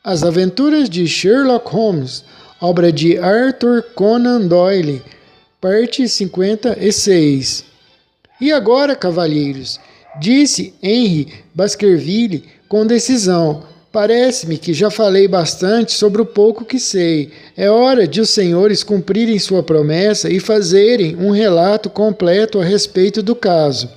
As Aventuras de Sherlock Holmes, obra de Arthur Conan Doyle, parte 56. E agora, cavalheiros, disse Henry Baskerville com decisão, parece-me que já falei bastante sobre o pouco que sei. É hora de os senhores cumprirem sua promessa e fazerem um relato completo a respeito do caso.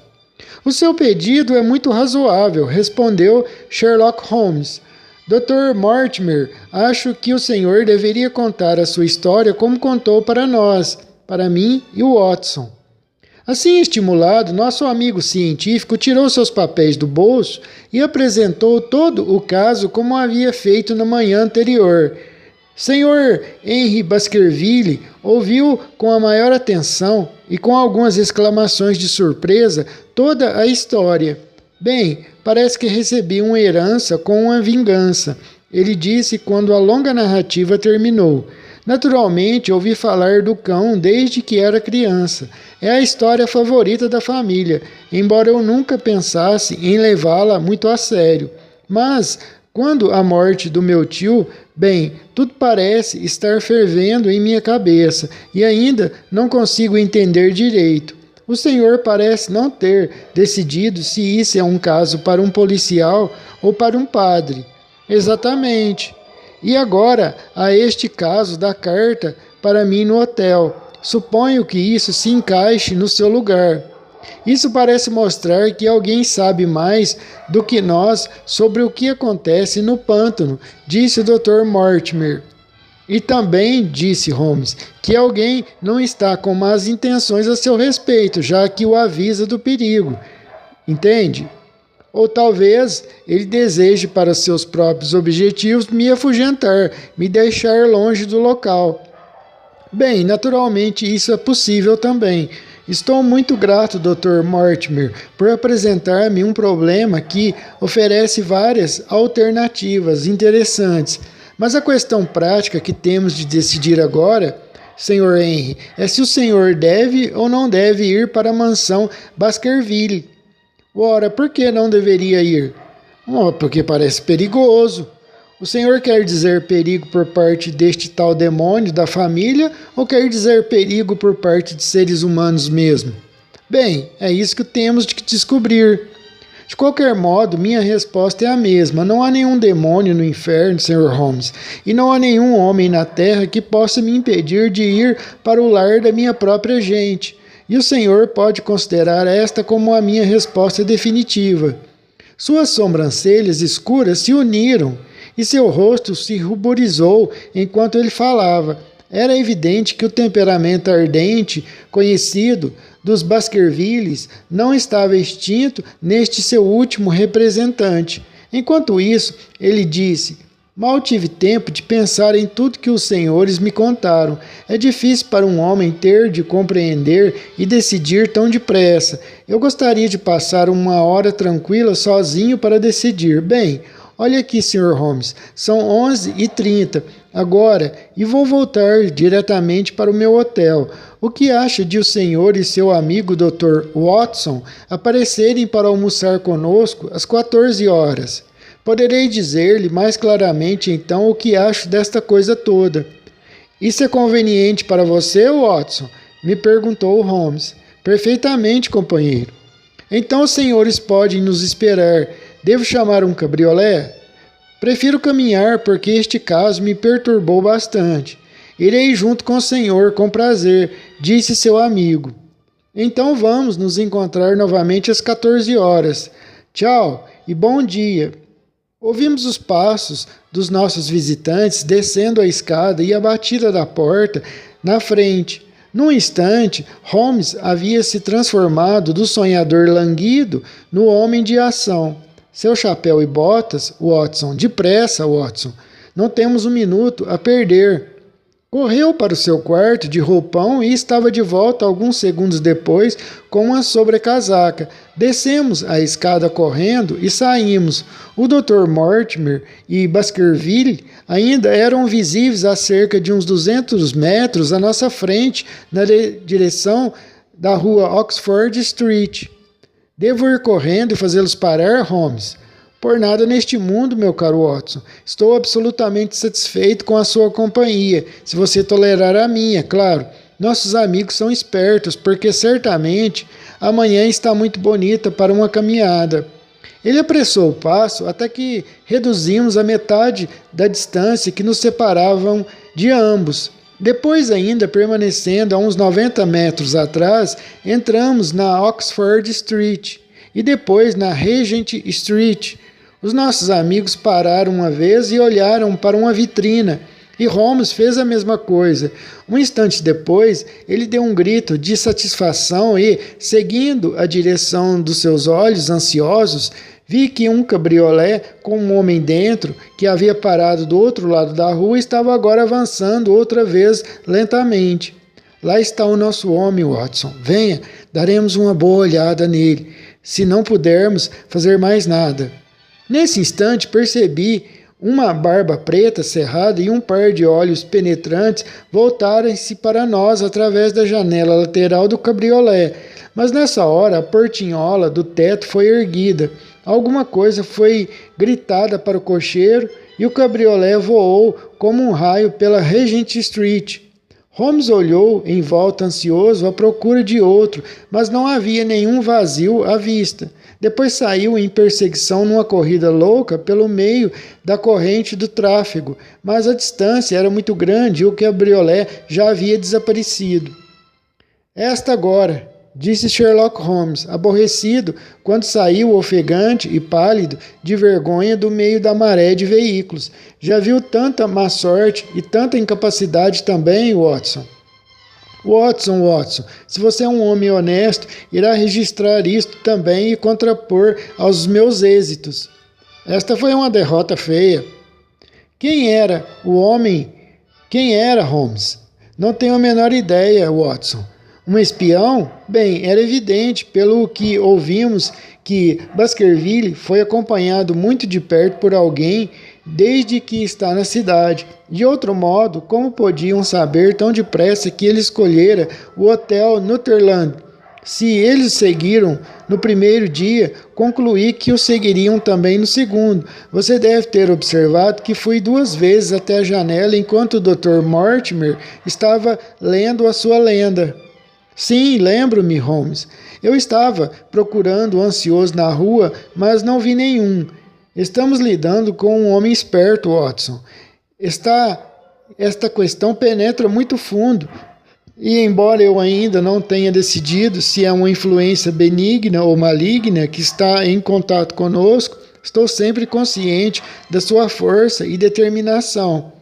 O seu pedido é muito razoável, respondeu Sherlock Holmes. Dr. Mortimer, acho que o senhor deveria contar a sua história como contou para nós, para mim e o Watson. Assim estimulado, nosso amigo científico tirou seus papéis do bolso e apresentou todo o caso como havia feito na manhã anterior. Sr. Henry Baskerville ouviu com a maior atenção e com algumas exclamações de surpresa toda a história. Bem, parece que recebi uma herança com uma vingança, ele disse quando a longa narrativa terminou. Naturalmente, ouvi falar do cão desde que era criança. É a história favorita da família, embora eu nunca pensasse em levá-la muito a sério. Mas, quando a morte do meu tio, bem, tudo parece estar fervendo em minha cabeça e ainda não consigo entender direito. O senhor parece não ter decidido se isso é um caso para um policial ou para um padre. Exatamente. E agora, há este caso da carta para mim no hotel. Suponho que isso se encaixe no seu lugar. Isso parece mostrar que alguém sabe mais do que nós sobre o que acontece no pântano, disse o Dr. Mortimer. E também, disse Holmes, que alguém não está com más intenções a seu respeito, já que o avisa do perigo. Entende? Ou talvez ele deseje para seus próprios objetivos me afugentar, me deixar longe do local. Bem, naturalmente isso é possível também. Estou muito grato, Dr. Mortimer, por apresentar-me um problema que oferece várias alternativas interessantes. Mas a questão prática que temos de decidir agora, Sr. Henry, é se o senhor deve ou não deve ir para a mansão Baskerville. Ora, por que não deveria ir? Porque parece perigoso. O senhor quer dizer perigo por parte deste tal demônio da família ou quer dizer perigo por parte de seres humanos mesmo? Bem, é isso que temos de descobrir. De qualquer modo, minha resposta é a mesma. Não há nenhum demônio no inferno, Sr. Holmes, e não há nenhum homem na terra que possa me impedir de ir para o lar da minha própria gente. E o senhor pode considerar esta como a minha resposta definitiva. Suas sobrancelhas escuras se uniram e seu rosto se ruborizou enquanto ele falava. Era evidente que o temperamento ardente, conhecido dos Baskervilles, não estava extinto neste seu último representante. Enquanto isso, ele disse: mal tive tempo de pensar em tudo que os senhores me contaram. É difícil para um homem ter de compreender e decidir tão depressa. Eu gostaria de passar uma hora tranquila sozinho para decidir. Bem, olha aqui, Sr. Holmes, são 11h30 agora e vou voltar diretamente para o meu hotel. O que acha de o senhor e seu amigo Dr. Watson aparecerem para almoçar conosco às 14 horas? Poderei dizer-lhe mais claramente então o que acho desta coisa toda. Isso é conveniente para você, Watson? Me perguntou Holmes. Perfeitamente, companheiro. Então os senhores podem nos esperar. Devo chamar um cabriolé? Prefiro caminhar porque este caso me perturbou bastante. Irei junto com o senhor com prazer, disse seu amigo. Então vamos nos encontrar novamente às 14 horas. Tchau e bom dia. Ouvimos os passos dos nossos visitantes descendo a escada e a batida da porta na frente. Num instante, Holmes havia se transformado do sonhador languido no homem de ação. Seu chapéu e botas, Watson, depressa, Watson. Não temos um minuto a perder. Correu para o seu quarto de roupão e estava de volta alguns segundos depois com uma sobrecasaca. Descemos a escada correndo e saímos. O Dr. Mortimer e Baskerville ainda eram visíveis a cerca de uns 200 metros à nossa frente, na direção da rua Oxford Street. Devo ir correndo e fazê-los parar, Holmes? Por nada neste mundo, meu caro Watson. Estou absolutamente satisfeito com a sua companhia, se você tolerar a minha, claro. Nossos amigos são espertos, porque certamente amanhã está muito bonita para uma caminhada. Ele apressou o passo até que reduzimos a metade da distância que nos separavam de ambos. Depois, ainda permanecendo a uns 90 metros atrás, entramos na Oxford Street e depois na Regent Street. Os nossos amigos pararam uma vez e olharam para uma vitrina, e Holmes fez a mesma coisa. Um instante depois, ele deu um grito de satisfação e, seguindo a direção dos seus olhos ansiosos, vi que um cabriolé com um homem dentro, que havia parado do outro lado da rua, estava agora avançando outra vez lentamente. Lá está o nosso homem, Watson. Venha, daremos uma boa olhada nele, se não pudermos fazer mais nada. Nesse instante percebi uma barba preta cerrada e um par de olhos penetrantes voltarem-se para nós através da janela lateral do cabriolé. Mas nessa hora a portinhola do teto foi erguida. Alguma coisa foi gritada para o cocheiro e o cabriolé voou como um raio pela Regent Street. Holmes olhou em volta ansioso à procura de outro, mas não havia nenhum vazio à vista. Depois saiu em perseguição numa corrida louca pelo meio da corrente do tráfego, mas a distância era muito grande e o cabriolé já havia desaparecido. Esta agora, disse Sherlock Holmes, aborrecido, quando saiu ofegante e pálido de vergonha do meio da maré de veículos. Já viu tanta má sorte e tanta incapacidade também, Watson? Watson, se você é um homem honesto, irá registrar isto também e contrapor aos meus êxitos. Esta foi uma derrota feia. Quem era o homem? Quem era Holmes? Não tenho a menor ideia, Watson. Um espião? Bem, era evidente, pelo que ouvimos, que Baskerville foi acompanhado muito de perto por alguém desde que está na cidade. De outro modo, como podiam saber tão depressa que ele escolhera o Hotel Northumberland? Se eles seguiram no primeiro dia, concluí que o seguiriam também no segundo. Você deve ter observado que fui 2 vezes até a janela enquanto o Dr. Mortimer estava lendo a sua lenda. Sim, lembro-me, Holmes. Eu estava procurando ansioso na rua, mas não vi nenhum. Estamos lidando com um homem esperto, Watson. Esta questão penetra muito fundo, e embora eu ainda não tenha decidido se é uma influência benigna ou maligna que está em contato conosco, estou sempre consciente da sua força e determinação.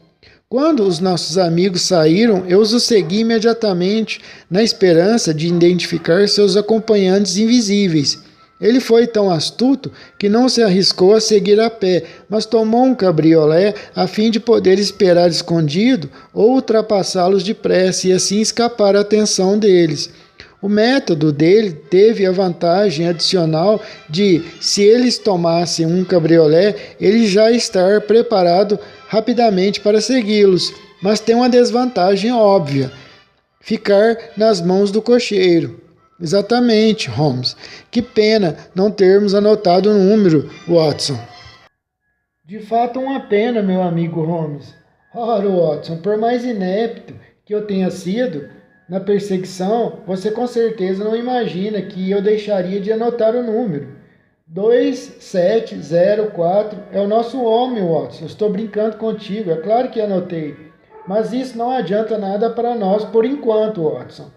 Quando os nossos amigos saíram, eu os segui imediatamente, na esperança de identificar seus acompanhantes invisíveis. Ele foi tão astuto que não se arriscou a seguir a pé, mas tomou um cabriolé a fim de poder esperar escondido ou ultrapassá-los depressa e assim escapar à atenção deles. O método dele teve a vantagem adicional de, se eles tomassem um cabriolé, ele já estar preparado rapidamente para segui-los, mas tem uma desvantagem óbvia: ficar nas mãos do cocheiro. Exatamente, Holmes. Que pena não termos anotado o número, Watson. De fato, uma pena, meu amigo Holmes. Ora, Watson, por mais inepto que eu tenha sido na perseguição, você com certeza não imagina que eu deixaria de anotar o número. 2704 é o nosso homem, Watson. Estou brincando contigo, é claro que anotei. Mas isso não adianta nada para nós por enquanto, Watson.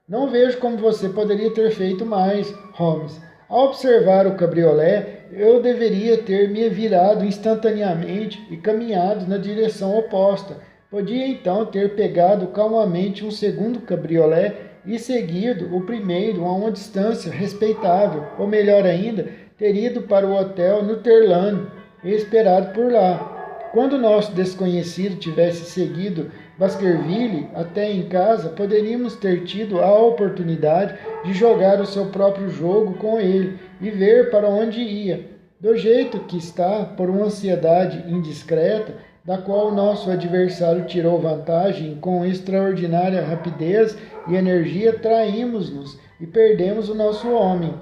Não vejo como você poderia ter feito mais, Holmes. Ao observar o cabriolé, eu deveria ter me virado instantaneamente e caminhado na direção oposta. Podia então ter pegado calmamente um segundo cabriolé e seguido o primeiro a uma distância respeitável, ou melhor ainda, ter ido para o Hotel Northumberland e esperado por lá. Quando o nosso desconhecido tivesse seguido Baskerville até em casa, poderíamos ter tido a oportunidade de jogar o seu próprio jogo com ele e ver para onde ia. Do jeito que está, por uma ansiedade indiscreta, da qual o nosso adversário tirou vantagem com extraordinária rapidez e energia, traímos-nos e perdemos o nosso homem.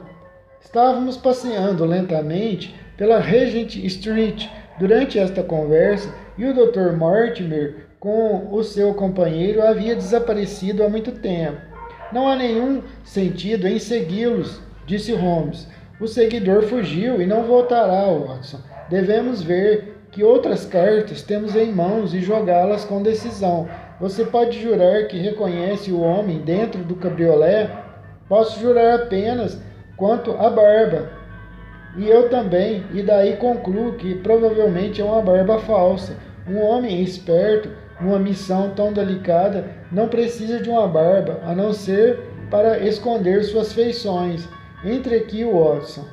Estávamos passeando lentamente pela Regent Street durante esta conversa e o Dr. Mortimer, com o seu companheiro, havia desaparecido há muito tempo. Não há nenhum sentido em segui-los, disse Holmes. O seguidor fugiu e não voltará, Watson. Devemos ver que outras cartas temos em mãos e jogá-las com decisão. Você pode jurar que reconhece o homem dentro do cabriolé? Posso jurar apenas quanto à barba. E eu também, e daí concluo que provavelmente é uma barba falsa. Um homem esperto, numa missão tão delicada, não precisa de uma barba, a não ser para esconder suas feições. Entre aqui, Watson.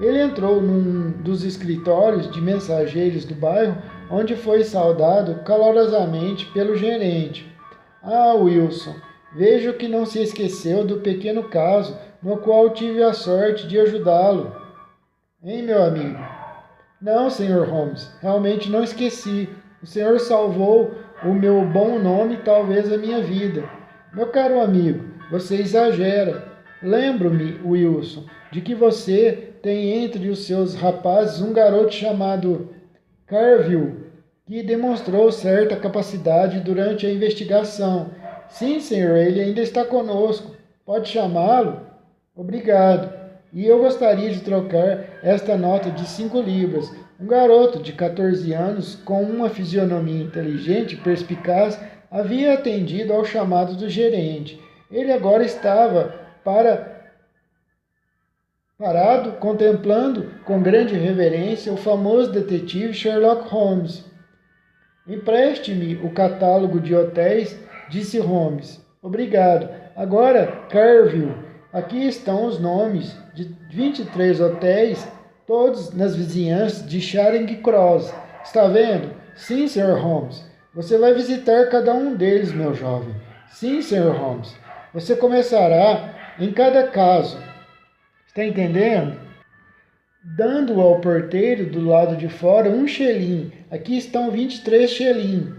Ele entrou num dos escritórios de mensageiros do bairro, onde foi saudado calorosamente pelo gerente. Ah, Wilson, vejo que não se esqueceu do pequeno caso no qual tive a sorte de ajudá-lo. Hein, meu amigo? Não, Sr. Holmes, realmente não esqueci. O senhor salvou o meu bom nome e talvez a minha vida. Meu caro amigo, você exagera. Lembro-me, Wilson, de que você tem entre os seus rapazes um garoto chamado Carville, que demonstrou certa capacidade durante a investigação. Sim, senhor, ele ainda está conosco. Pode chamá-lo? Obrigado. E eu gostaria de trocar esta nota de 5 libras. Um garoto de 14 anos, com uma fisionomia inteligente e perspicaz, havia atendido ao chamado do gerente. Ele agora estava parado, contemplando com grande reverência o famoso detetive Sherlock Holmes. Empreste-me o catálogo de hotéis, disse Holmes. Obrigado. Agora, Carville, aqui estão os nomes de 23 hotéis, todos nas vizinhanças de Charing Cross. Está vendo? Sim, Sr. Holmes. Você vai visitar cada um deles, meu jovem. Sim, Sr. Holmes. Você começará em cada caso. Está entendendo? Dando ao porteiro do lado de fora um xelim. Aqui estão 23 xelim.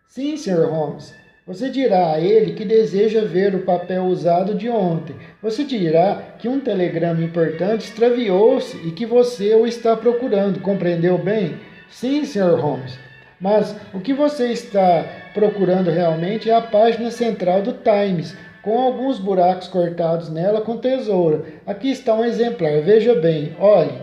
Sim, Sr. Holmes. Você dirá a ele que deseja ver o papel usado de ontem. Você dirá que um telegrama importante extraviou-se e que você o está procurando. Compreendeu bem? Sim, Sr. Holmes. Mas o que você está procurando realmente é a página central do Times, com alguns buracos cortados nela com tesoura. Aqui está um exemplar, veja bem, olhe.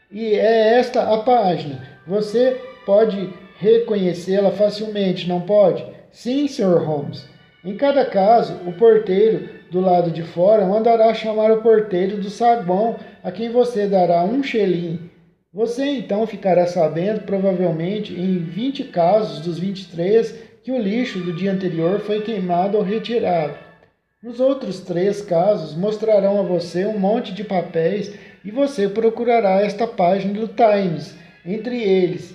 E é esta a página. Você pode reconhecê-la facilmente, não pode? Sim, Sr. Holmes. Em cada caso, o porteiro do lado de fora mandará chamar o porteiro do saguão, a quem você dará um xelim. Você então ficará sabendo, provavelmente, em 20 casos dos 23, que o lixo do dia anterior foi queimado ou retirado. Nos outros 3 casos, mostrarão a você um monte de papéis e você procurará esta página do Times. Entre eles,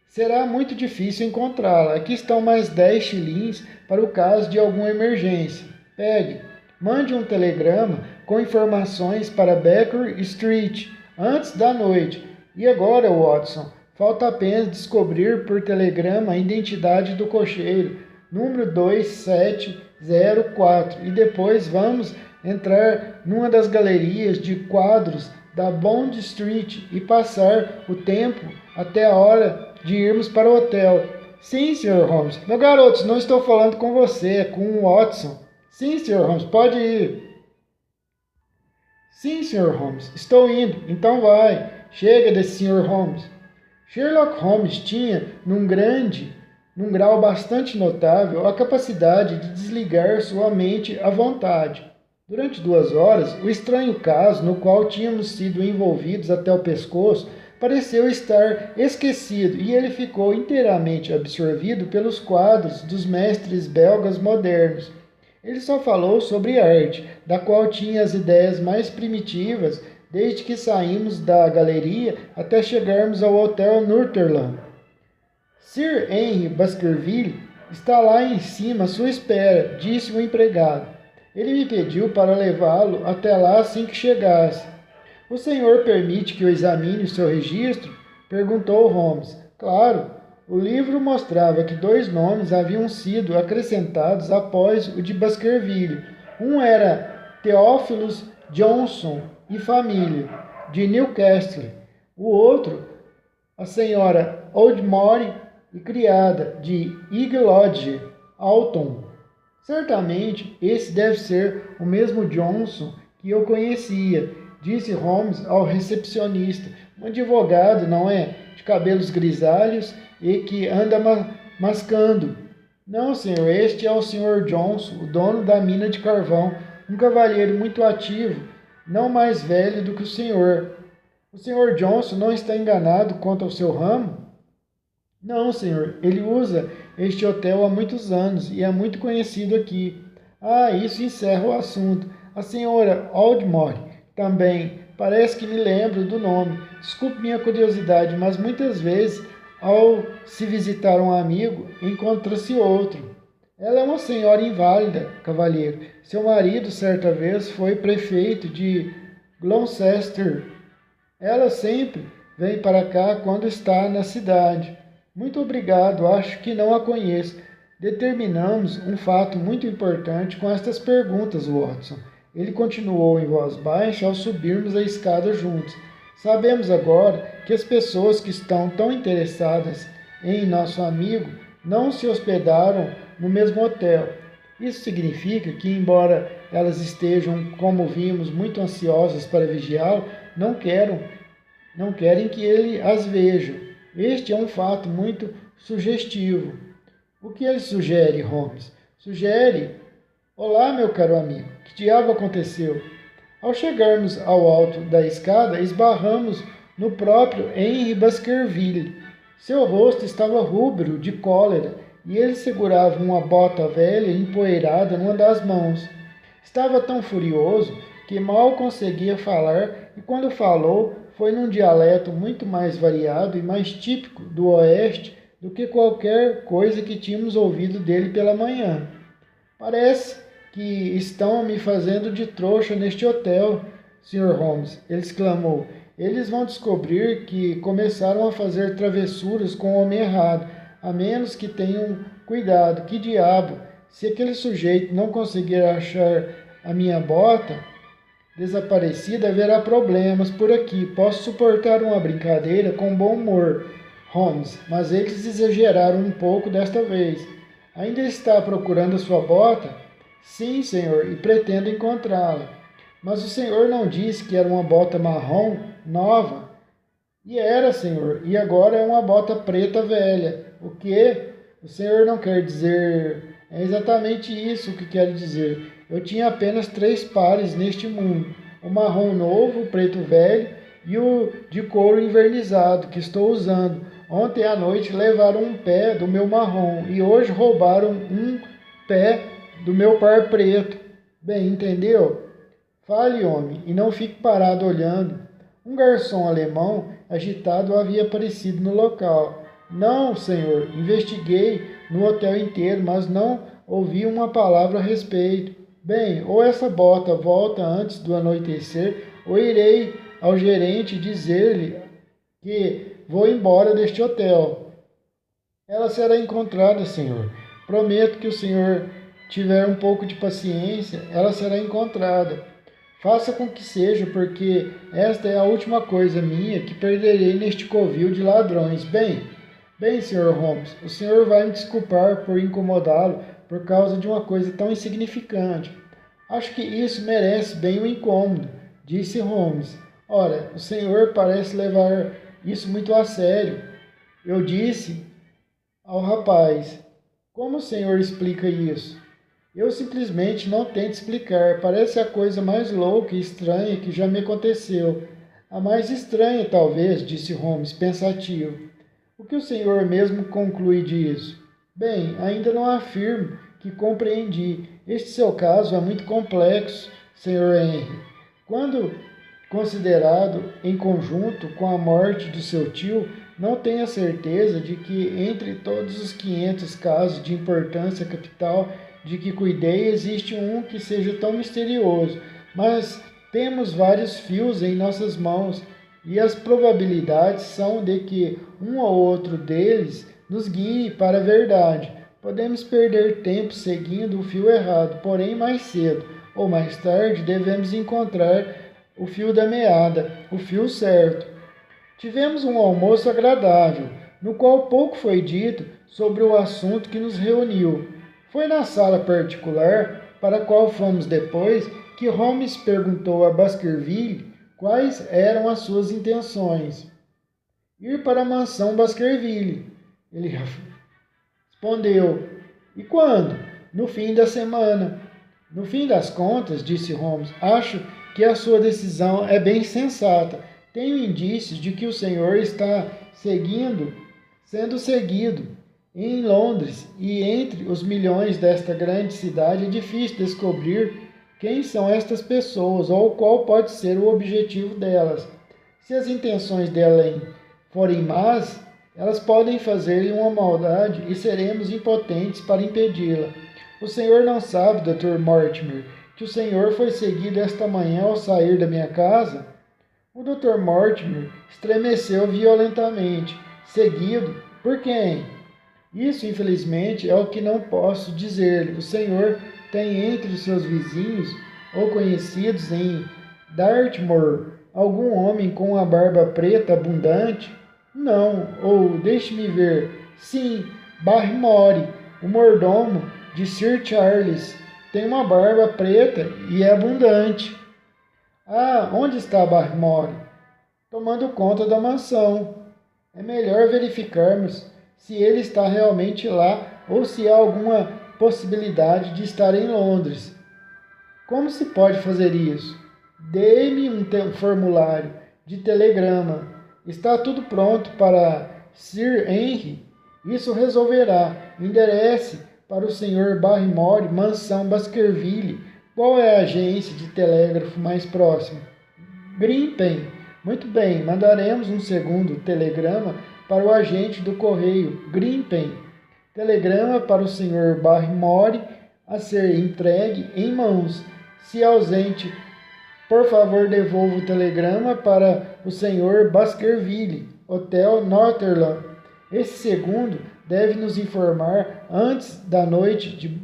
será muito difícil encontrá-la. Aqui estão mais 10 xilins para o caso de alguma emergência. Pegue, mande um telegrama com informações para Baker Street antes da noite. E agora, Watson, falta apenas descobrir por telegrama a identidade do cocheiro, número 2704, e depois vamos entrar numa das galerias de quadros da Bond Street e passar o tempo até a hora de irmos para o hotel. Sim, Sr. Holmes. Meu garoto, não estou falando com você, é com o Watson. Sim, Sr. Holmes, pode ir. Sim, Sr. Holmes, estou indo, então vai. Chega desse Sr. Holmes. Sherlock Holmes tinha, num grau bastante notável, a capacidade de desligar sua mente à vontade. Durante 2 horas, o estranho caso no qual tínhamos sido envolvidos até o pescoço pareceu estar esquecido e ele ficou inteiramente absorvido pelos quadros dos mestres belgas modernos. Ele só falou sobre arte, da qual tinha as ideias mais primitivas desde que saímos da galeria até chegarmos ao Hotel Northumberland. Sir Henry Baskerville está lá em cima à sua espera, disse o empregado. Ele me pediu para levá-lo até lá assim que chegasse. O senhor permite que eu examine o seu registro? Perguntou Holmes. Claro. O livro mostrava que 2 nomes haviam sido acrescentados após o de Baskerville. Um era Theophilus Johnson e família, de Newcastle. O outro, a senhora Oldmore e criada de Eagle Lodge, Alton. Certamente esse deve ser o mesmo Johnson que eu conhecia, disse Holmes ao recepcionista. Um advogado, não é? De cabelos grisalhos e que anda mascando. Não, senhor, este é o senhor Johnson, o dono da mina de carvão, um cavalheiro muito ativo, não mais velho do que o senhor. O senhor Johnson não está enganado quanto ao seu ramo? Não, senhor, ele usa este hotel há muitos anos e é muito conhecido aqui. Ah, isso encerra o assunto. A senhora Aldmore também. Parece que me lembro do nome. Desculpe minha curiosidade, mas muitas vezes, ao se visitar um amigo, encontra-se outro. Ela é uma senhora inválida, cavalheiro. Seu marido, certa vez, foi prefeito de Gloucester. Ela sempre vem para cá quando está na cidade. Muito obrigado, acho que não a conheço. Determinamos um fato muito importante com estas perguntas, Watson. Ele continuou em voz baixa ao subirmos a escada juntos. Sabemos agora que as pessoas que estão tão interessadas em nosso amigo não se hospedaram no mesmo hotel. Isso significa que, embora elas estejam, como vimos, muito ansiosas para vigiá-lo, não querem que ele as veja. Este é um fato muito sugestivo. O que ele sugere, Holmes? Sugere: olá, meu caro amigo, que diabo aconteceu? Ao chegarmos ao alto da escada, esbarramos no próprio Henry Baskerville. Seu rosto estava rubro de cólera e ele segurava uma bota velha empoeirada numa das mãos. Estava tão furioso que mal conseguia falar e quando falou foi num dialeto muito mais variado e mais típico do oeste do que qualquer coisa que tínhamos ouvido dele pela manhã. Parece que estão me fazendo de trouxa neste hotel, Sr. Holmes, ele exclamou. Eles vão descobrir que começaram a fazer travessuras com o homem errado, a menos que tenham cuidado. Que diabo, se aquele sujeito não conseguir achar a minha bota desaparecida, haverá problemas por aqui. Posso suportar uma brincadeira com bom humor, Holmes, mas eles exageraram um pouco desta vez. Ainda está procurando a sua bota? Sim, senhor, e pretendo encontrá-la. Mas o senhor não disse que era uma bota marrom, nova? E era, senhor, e agora é uma bota preta velha. O quê? O senhor não quer dizer... É exatamente isso que quero dizer. Eu tinha apenas 3 pares neste mundo. O marrom novo, o preto velho e o de couro envernizado que estou usando. Ontem à noite levaram um pé do meu marrom e hoje roubaram um pé do meu par preto. Bem, entendeu? Fale, homem, e não fique parado olhando. Um garçom alemão agitado havia aparecido no local. Não, senhor, investiguei no hotel inteiro, mas não ouvi uma palavra a respeito. Bem, ou essa bota volta antes do anoitecer, ou irei ao gerente dizer-lhe que vou embora deste hotel. Ela será encontrada, senhor. Prometo que o senhor tiver um pouco de paciência, ela será encontrada. Faça com que seja, porque esta é a última coisa minha que perderei neste covil de ladrões. Bem, Sr. Holmes, o senhor vai me desculpar por incomodá-lo por causa de uma coisa tão insignificante. Acho que isso merece bem o incômodo, disse Holmes. Ora, o senhor parece levar isso muito a sério. Eu disse ao rapaz: como o senhor explica isso? Eu simplesmente não tento explicar. Parece a coisa mais louca e estranha que já me aconteceu. A mais estranha, talvez, disse Holmes, pensativo. O que o senhor mesmo conclui disso? Bem, ainda não afirmo que compreendi. Este seu caso é muito complexo, Sr. Henry. Quando considerado em conjunto com a morte do seu tio, não tenho a certeza de que entre todos os 500 casos de importância capital de que cuidei, existe um que seja tão misterioso, mas temos vários fios em nossas mãos e as probabilidades são de que um ou outro deles nos guie para a verdade. Podemos perder tempo seguindo o fio errado, porém mais cedo ou mais tarde devemos encontrar o fio da meada, o fio certo. Tivemos um almoço agradável, no qual pouco foi dito sobre o assunto que nos reuniu. Foi na sala particular, para a qual fomos depois, que Holmes perguntou a Baskerville quais eram as suas intenções. Ir para a mansão Baskerville, ele respondeu. E quando? No fim da semana. No fim das contas, disse Holmes, acho que a sua decisão é bem sensata. Tenho indícios de que o senhor está sendo seguido em Londres, e entre os milhões desta grande cidade é difícil descobrir quem são estas pessoas ou qual pode ser o objetivo delas. Se as intenções delas forem más, elas podem fazer-lhe uma maldade e seremos impotentes para impedi-la. O senhor não sabe, Dr. Mortimer, que o senhor foi seguido esta manhã ao sair da minha casa? O Dr. Mortimer estremeceu violentamente. Seguido? Por quem? Isso, infelizmente, é o que não posso dizer-lhe. O senhor tem entre os seus vizinhos ou conhecidos em Dartmoor algum homem com a barba preta abundante? Não, ou deixe-me ver. Sim, Barrymore, o mordomo de Sir Charles, tem uma barba preta e é abundante. Ah, onde está Barrymore? Tomando conta da mansão. É melhor verificarmos se ele está realmente lá ou se há alguma possibilidade de estar em Londres. Como se pode fazer isso? Dê-me um formulário de telegrama. Está tudo pronto para Sir Henry. Isso resolverá. Enderece para o Sr. Barrymore, mansão Baskerville. Qual é a agência de telégrafo mais próxima? Grimpen. Muito bem, mandaremos um segundo telegrama para o agente do correio, Grimpen. Telegrama para o Sr. Barrymore a ser entregue em mãos. Se ausente, por favor, devolva o telegrama para o Sr. Baskerville, Hotel Northern. Esse segundo deve nos informar antes da noite de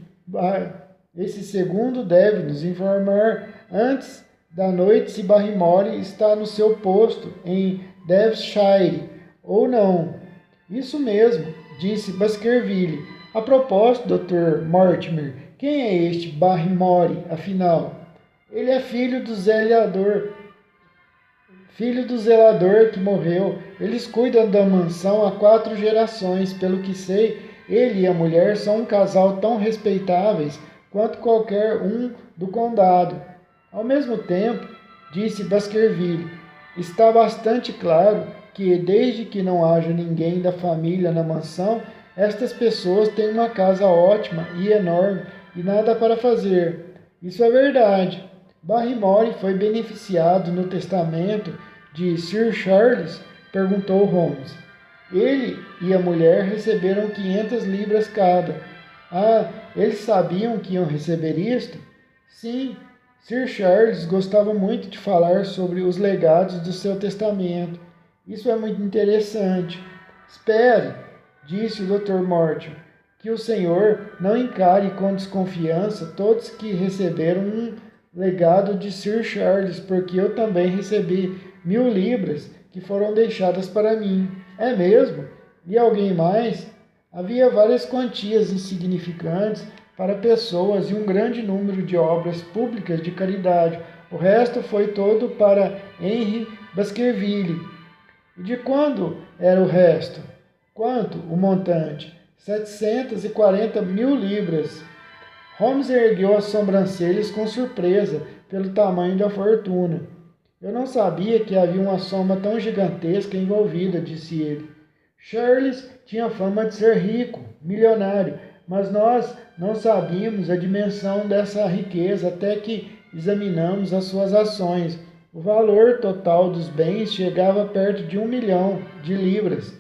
se Barrymore está no seu posto em Devonshire ou não. Isso mesmo, disse Baskerville. A propósito, Dr. Mortimer, quem é este Barrymore, afinal? Ele é filho do zelador que morreu. Eles cuidam da mansão há 4 gerações. Pelo que sei, ele e a mulher são um casal tão respeitáveis quanto qualquer um do condado. Ao mesmo tempo, disse Baskerville, está bastante claro que, desde que não haja ninguém da família na mansão, estas pessoas têm uma casa ótima e enorme e nada para fazer. Isso é verdade. Barrymore foi beneficiado no testamento de Sir Charles? Perguntou Holmes. Ele e a mulher receberam 500 libras cada. Ah, eles sabiam que iam receber isto? Sim. Sir Charles gostava muito de falar sobre os legados do seu testamento. Isso é muito interessante. Espere, disse o Dr. Mortimer, que o senhor não encare com desconfiança todos que receberam um legado de Sir Charles, porque eu também recebi 1000 libras que foram deixadas para mim. É mesmo? E alguém mais? Havia várias quantias insignificantes para pessoas e um grande número de obras públicas de caridade. O resto foi todo para Henry Baskerville. E de quando era o resto? Quanto o montante? 740.000 libras. Holmes ergueu as sobrancelhas com surpresa pelo tamanho da fortuna. Eu não sabia que havia uma soma tão gigantesca envolvida, disse ele. Charles tinha fama de ser rico, milionário, mas nós não sabíamos a dimensão dessa riqueza até que examinamos as suas ações. O valor total dos bens chegava perto de 1 milhão de libras.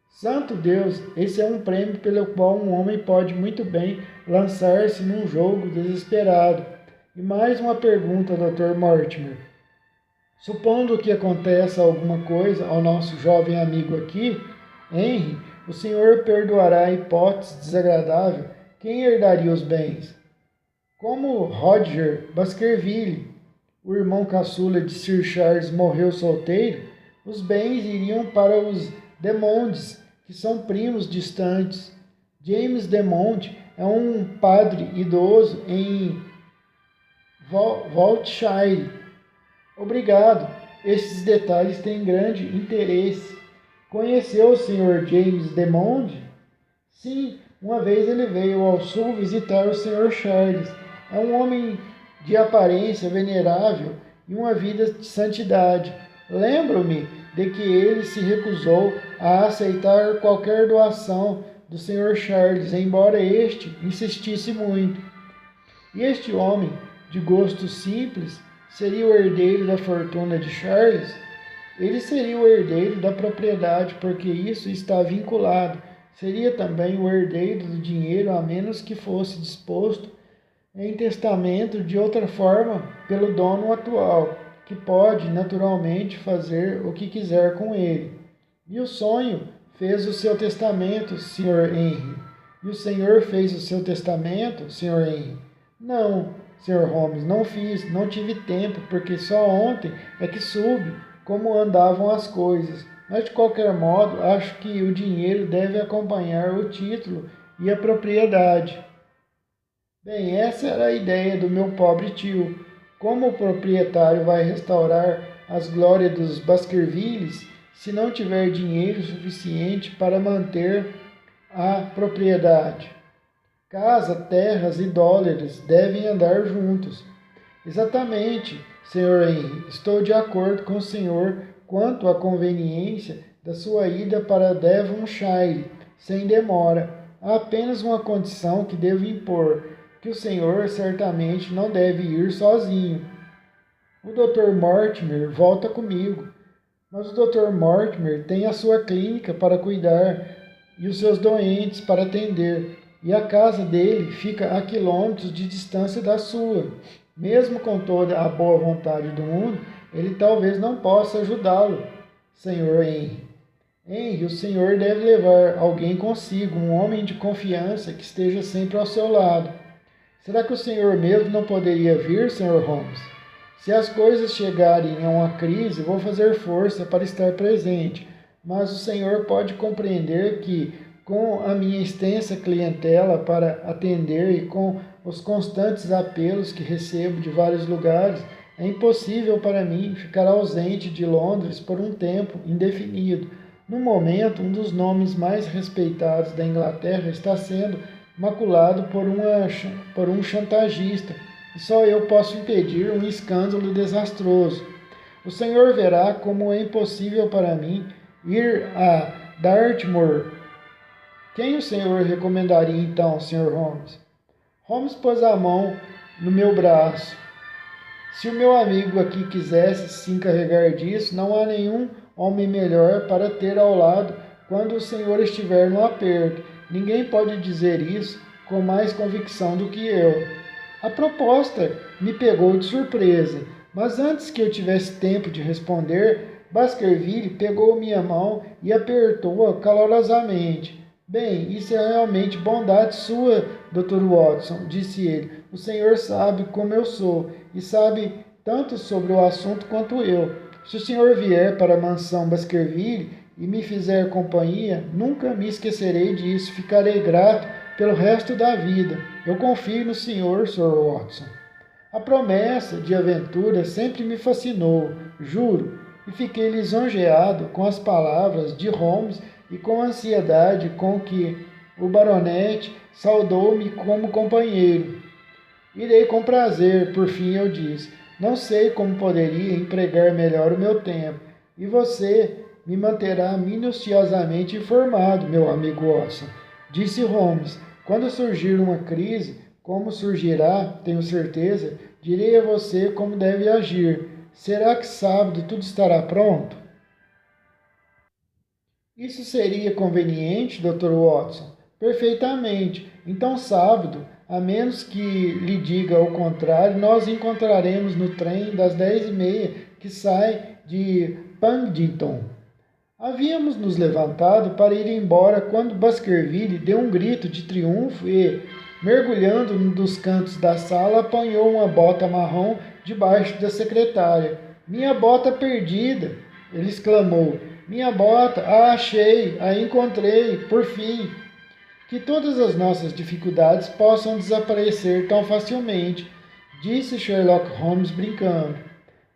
Santo Deus, esse é um prêmio pelo qual um homem pode muito bem lançar-se num jogo desesperado. E mais uma pergunta, Dr. Mortimer. Supondo que aconteça alguma coisa ao nosso jovem amigo aqui, Henry, o senhor perdoará a hipótese desagradável. Quem herdaria os bens? Como Roger Baskerville, o irmão caçula de Sir Charles, morreu solteiro, Os bens iriam para os Demondes, que são primos distantes. James Demond é um padre idoso em Wiltshire. Obrigado. Esses detalhes têm grande interesse. Conheceu o Sr. James Demond? Sim, uma vez ele veio ao sul visitar o Sr. Charles. É um homem de aparência venerável e uma vida de santidade. Lembro-me de que ele se recusou a aceitar qualquer doação do Sr. Charles, embora este insistisse muito. E este homem, de gosto simples, seria o herdeiro da fortuna de Charles? Ele seria o herdeiro da propriedade, porque isso está vinculado. Seria também o herdeiro do dinheiro, a menos que fosse disposto em testamento de outra forma pelo dono atual, que pode, naturalmente, fazer o que quiser com ele. E o sonho fez o seu testamento, Sr. Henry. E o senhor fez o seu testamento, Sr. Henry? Não, Sr. Holmes, não fiz, não tive tempo, porque só ontem é que soube como andavam as coisas. Mas, de qualquer modo, acho que o dinheiro deve acompanhar o título e a propriedade. Bem, essa era a ideia do meu pobre tio. Como o proprietário vai restaurar as glórias dos Baskervilles se não tiver dinheiro suficiente para manter a propriedade? Casa, terras e dólares devem andar juntos. Exatamente, Sr. Henry. Estou de acordo com o senhor quanto à conveniência da sua ida para Devonshire, sem demora. Há apenas uma condição que devo impor, que o senhor certamente não deve ir sozinho. O Dr. Mortimer volta comigo, mas o Dr. Mortimer tem a sua clínica para cuidar e os seus doentes para atender, e a casa dele fica a quilômetros de distância da sua. Mesmo com toda a boa vontade do mundo, ele talvez não possa ajudá-lo, Sr. Henry. Henry, o senhor deve levar alguém consigo, um homem de confiança que esteja sempre ao seu lado. Será que o senhor mesmo não poderia vir, Sr. Holmes? Se as coisas chegarem a uma crise, vou fazer força para estar presente, mas o senhor pode compreender que, com a minha extensa clientela para atender e com os constantes apelos que recebo de vários lugares, é impossível para mim ficar ausente de Londres por um tempo indefinido. No momento, um dos nomes mais respeitados da Inglaterra está sendo maculado por um chantagista, e só eu posso impedir um escândalo desastroso. O senhor verá como é impossível para mim ir a Dartmoor. Quem o senhor recomendaria então, Sr. Holmes? Holmes pôs a mão no meu braço. Se o meu amigo aqui quisesse se encarregar disso, não há nenhum homem melhor para ter ao lado quando o senhor estiver no aperto. Ninguém pode dizer isso com mais convicção do que eu. A proposta me pegou de surpresa, mas antes que eu tivesse tempo de responder, Baskerville pegou minha mão e apertou-a calorosamente. Bem, isso é realmente bondade sua, Dr. Watson, disse ele. O senhor sabe como eu sou e sabe tanto sobre o assunto quanto eu. Se o senhor vier para a mansão Baskerville e me fizer companhia, nunca me esquecerei disso. Ficarei grato pelo resto da vida. Eu confio no senhor, Sr. Watson. A promessa de aventura sempre me fascinou, juro, e fiquei lisonjeado com as palavras de Holmes e com a ansiedade com que o baronete saudou-me como companheiro. Irei com prazer, por fim eu disse. Não sei como poderia empregar melhor o meu tempo, e você me manterá minuciosamente informado, meu amigo Watson, disse Holmes. Quando surgir uma crise, como surgirá, tenho certeza, direi a você como deve agir. Será que sábado tudo estará pronto? Isso seria conveniente, Dr. Watson? Perfeitamente. Então, sábado, a menos que lhe diga o contrário, nós encontraremos no trem das 10h30 que sai de Paddington. Havíamos nos levantado para ir embora quando Baskerville deu um grito de triunfo e, mergulhando num dos cantos da sala, apanhou uma bota marrom debaixo da secretária. Minha bota perdida! Ele exclamou: minha bota! Ah, achei! A encontrei! Por fim! Que todas as nossas dificuldades possam desaparecer tão facilmente, disse Sherlock Holmes brincando.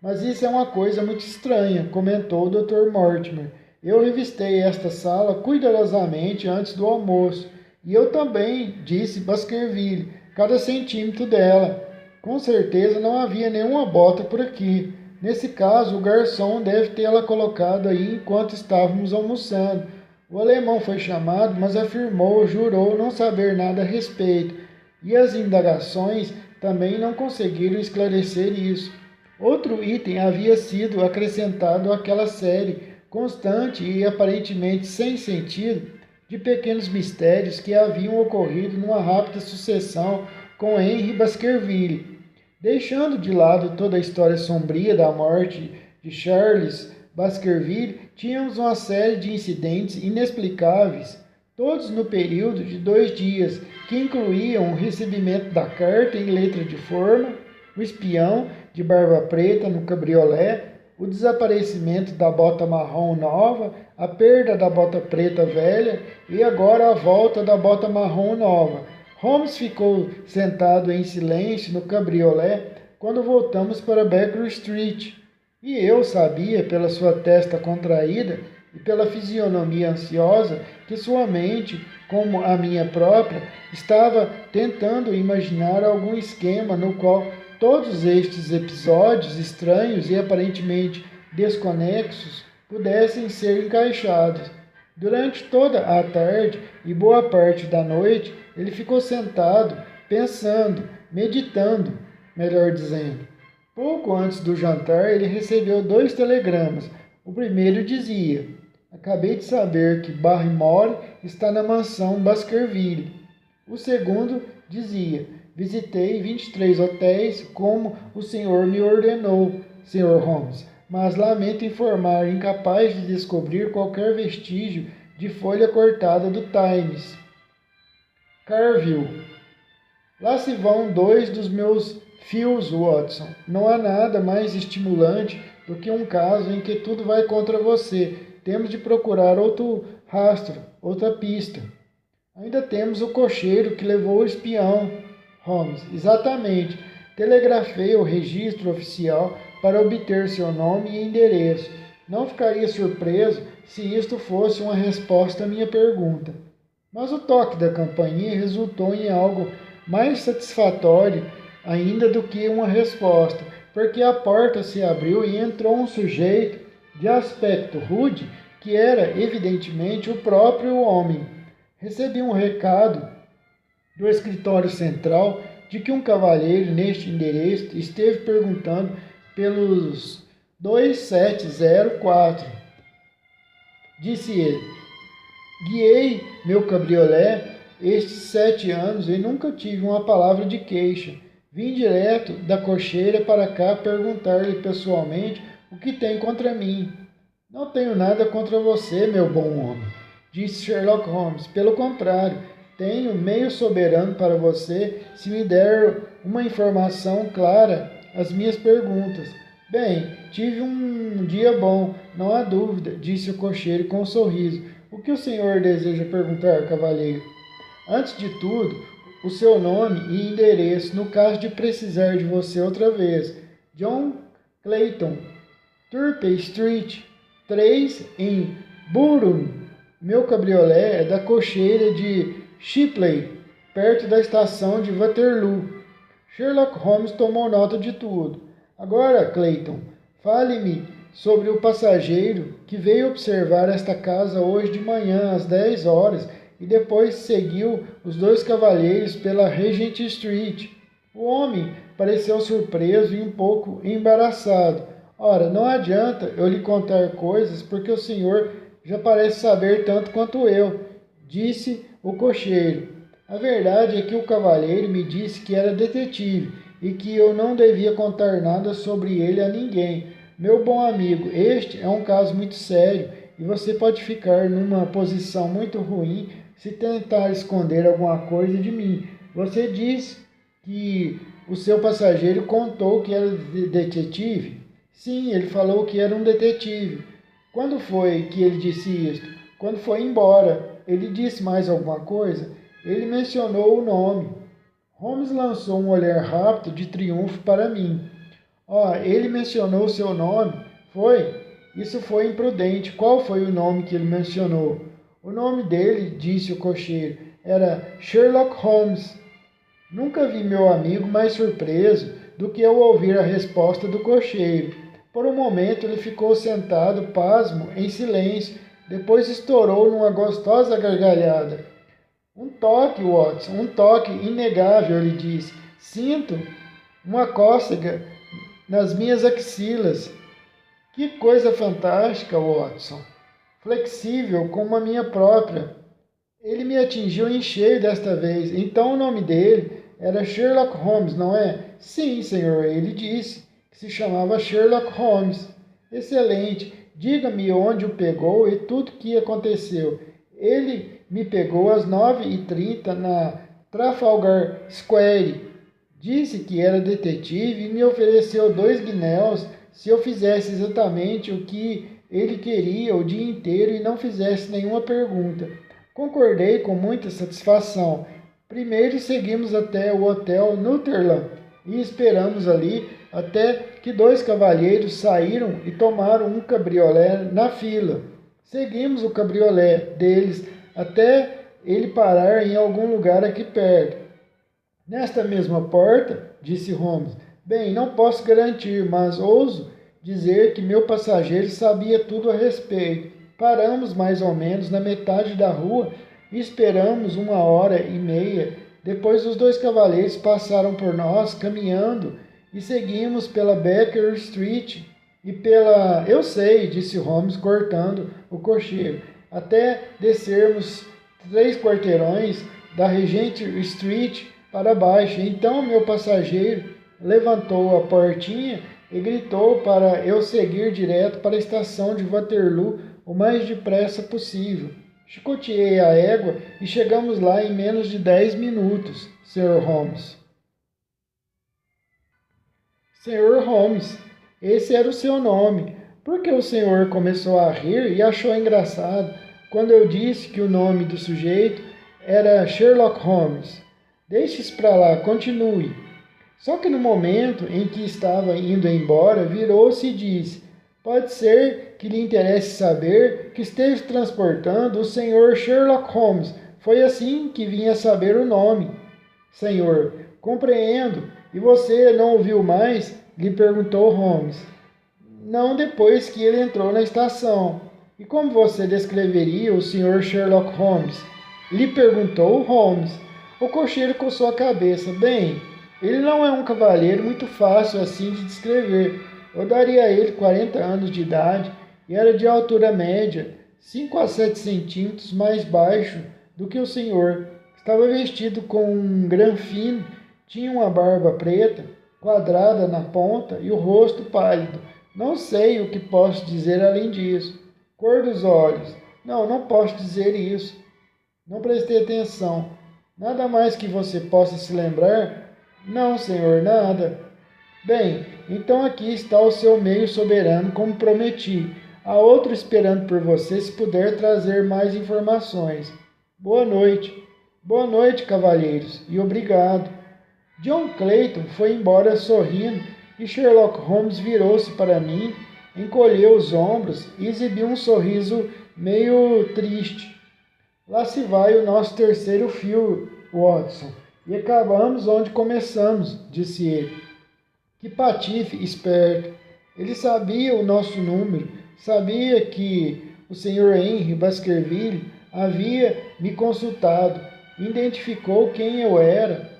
Mas isso é uma coisa muito estranha, comentou o Dr. Mortimer. Eu revistei esta sala cuidadosamente antes do almoço. E eu também, disse Baskerville, cada centímetro dela. Com certeza não havia nenhuma bota por aqui. Nesse caso, o garçom deve tê-la colocado aí enquanto estávamos almoçando. O alemão foi chamado, mas jurou não saber nada a respeito. E as indagações também não conseguiram esclarecer isso. Outro item havia sido acrescentado àquela série constante e aparentemente sem sentido de pequenos mistérios que haviam ocorrido numa rápida sucessão com Henry Baskerville. Deixando de lado toda a história sombria da morte de Charles Baskerville, tínhamos uma série de incidentes inexplicáveis, todos no período de 2 dias, que incluíam o recebimento da carta em letra de forma, o espião de barba preta no cabriolé, o desaparecimento da bota marrom nova, a perda da bota preta velha e agora a volta da bota marrom nova. Holmes ficou sentado em silêncio no cabriolé quando voltamos para Baker Street, e eu sabia, pela sua testa contraída e pela fisionomia ansiosa, que sua mente, como a minha própria, estava tentando imaginar algum esquema no qual todos estes episódios estranhos e aparentemente desconexos pudessem ser encaixados. Durante toda a tarde e boa parte da noite, ele ficou sentado, pensando, meditando, melhor dizendo. Pouco antes do jantar, ele recebeu 2 telegramas. O primeiro dizia: acabei de saber que Barrymore está na mansão Baskerville. O segundo dizia: visitei 23 hotéis como o senhor me ordenou, Sr. Holmes, mas lamento informar incapaz de descobrir qualquer vestígio de folha cortada do Times. Carville. Lá se vão 2 dos meus fios, Watson. Não há nada mais estimulante do que um caso em que tudo vai contra você. Temos de procurar outro rastro, outra pista. Ainda temos o cocheiro que levou o espião, Holmes. Exatamente. Telegrafei o registro oficial para obter seu nome e endereço. Não ficaria surpreso se isto fosse uma resposta à minha pergunta. Mas o toque da campainha resultou em algo mais satisfatório ainda do que uma resposta, porque a porta se abriu e entrou um sujeito de aspecto rude, que era evidentemente o próprio homem. Recebi um recado do escritório central de que um cavalheiro neste endereço esteve perguntando pelos 2704. Disse ele: guiei meu cabriolé estes 7 anos e nunca tive uma palavra de queixa. Vim direto da cocheira para cá perguntar-lhe pessoalmente o que tem contra mim. Não tenho nada contra você, meu bom homem, disse Sherlock Holmes. Pelo contrário, tenho meio soberano para você se me der uma informação clara às minhas perguntas. Bem, tive um dia bom, não há dúvida, disse o cocheiro com um sorriso. O que o senhor deseja perguntar, cavalheiro? Antes de tudo, o seu nome e endereço, no caso de precisar de você outra vez. John Clayton, Turpey Street, 3 em Burton. Meu cabriolé é da cocheira de Shipley, perto da estação de Waterloo. Sherlock Holmes tomou nota de tudo. Agora, Clayton, fale-me sobre o passageiro que veio observar esta casa hoje de manhã às 10 horas e depois seguiu os 2 cavalheiros pela Regent Street. O homem pareceu surpreso e um pouco embaraçado. Ora, não adianta eu lhe contar coisas, porque o senhor já parece saber tanto quanto eu, disse o cocheiro. A verdade é que o cavalheiro me disse que era detetive e que eu não devia contar nada sobre ele a ninguém. Meu bom amigo, este é um caso muito sério e você pode ficar numa posição muito ruim se tentar esconder alguma coisa de mim. Você disse que o seu passageiro contou que era detetive? Sim, ele falou que era um detetive. Quando foi que ele disse isto? Quando foi embora. Ele disse mais alguma coisa? Ele mencionou o nome. Holmes lançou um olhar rápido de triunfo para mim. Ele mencionou o seu nome? Foi? Isso foi imprudente. Qual foi o nome que ele mencionou? O nome dele, disse o cocheiro, era Sherlock Holmes. Nunca vi meu amigo mais surpreso do que ao ouvir a resposta do cocheiro. Por um momento ele ficou sentado, pasmo, em silêncio. Depois estourou numa gostosa gargalhada. Um toque, Watson, um toque inegável, ele disse. Sinto uma cócega nas minhas axilas. Que coisa fantástica, Watson. Flexível como a minha própria. Ele me atingiu em cheio desta vez. Então o nome dele era Sherlock Holmes, não é? Sim, senhor, ele disse que se chamava Sherlock Holmes. Excelente. Diga-me onde o pegou e tudo o que aconteceu. Ele me pegou às 9h30 na Trafalgar Square. Disse que era detetive e me ofereceu 2 guinéus se eu fizesse exatamente o que ele queria o dia inteiro e não fizesse nenhuma pergunta. Concordei com muita satisfação. Primeiro seguimos até o Hotel Northumberland e esperamos ali até que 2 cavalheiros saíram e tomaram um cabriolé na fila. Seguimos o cabriolé deles até ele parar em algum lugar aqui perto. Nesta mesma porta, disse Holmes. Bem, não posso garantir, mas ouso dizer que meu passageiro sabia tudo a respeito. Paramos mais ou menos na metade da rua e esperamos 1h30. Depois os 2 cavaleiros passaram por nós, caminhando, e seguimos pela Baker Street e pela... Eu sei, disse Holmes, cortando o cocheiro, até descermos 3 quarteirões da Regent Street para baixo. Então meu passageiro levantou a portinha e gritou para eu seguir direto para a estação de Waterloo o mais depressa possível. Chicoteei a égua e chegamos lá em menos de 10 minutos, Sr. Holmes. Sr. Holmes, esse era o seu nome. Por que o senhor começou a rir e achou engraçado quando eu disse que o nome do sujeito era Sherlock Holmes? Deixe isso para lá, continue. Só que no momento em que estava indo embora, virou-se e disse: pode ser que lhe interesse saber que esteja transportando o senhor Sherlock Holmes. Foi assim que vim a saber o nome. Senhor, compreendo. E você não ouviu mais? Lhe perguntou Holmes. Não depois que ele entrou na estação. E como você descreveria o senhor Sherlock Holmes? Lhe perguntou Holmes. O cocheiro coçou a cabeça. Bem, ele não é um cavalheiro muito fácil assim de descrever. Eu daria a ele 40 anos de idade e era de altura média, 5 a 7 centímetros mais baixo do que o senhor. Estava vestido com um granfino, tinha uma barba preta, quadrada na ponta e o rosto pálido. Não sei o que posso dizer além disso. Cor dos olhos. Não posso dizer isso. Não prestei atenção. Nada mais que você possa se lembrar? Não, senhor, nada. Bem, então aqui está o seu meio soberano, como prometi. Há outro esperando por você se puder trazer mais informações. Boa noite. Boa noite, cavalheiros, e obrigado. John Clayton foi embora sorrindo e Sherlock Holmes virou-se para mim, encolheu os ombros e exibiu um sorriso meio triste. Lá se vai o nosso terceiro fio, Watson, e acabamos onde começamos, disse ele. Que patife esperto! Ele sabia o nosso número, sabia que o Sr. Henry Baskerville havia me consultado, identificou quem eu era.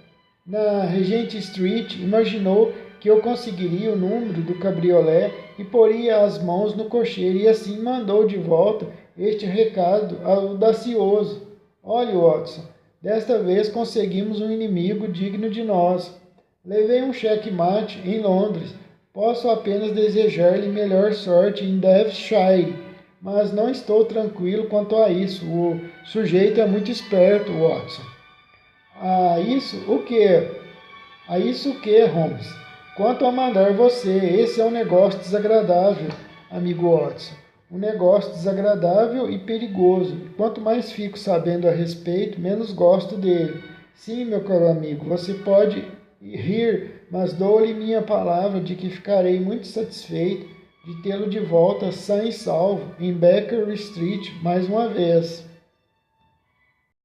Na Regent Street, imaginou que eu conseguiria o número do cabriolé e poria as mãos no cocheiro e assim mandou de volta este recado audacioso. Olhe, Watson, desta vez conseguimos um inimigo digno de nós. Levei um checkmate em Londres. Posso apenas desejar-lhe melhor sorte em Devonshire, mas não estou tranquilo quanto a isso. O sujeito é muito esperto, Watson. Isso o quê? Isso o quê, Holmes? Quanto a mandar você, esse é um negócio desagradável, amigo Watson. um negócio desagradável e perigoso. Quanto mais fico sabendo a respeito, menos gosto dele. Sim, meu caro amigo, você pode rir, mas dou-lhe minha palavra de que ficarei muito satisfeito de tê-lo de volta sã e salvo em Baker Street mais uma vez.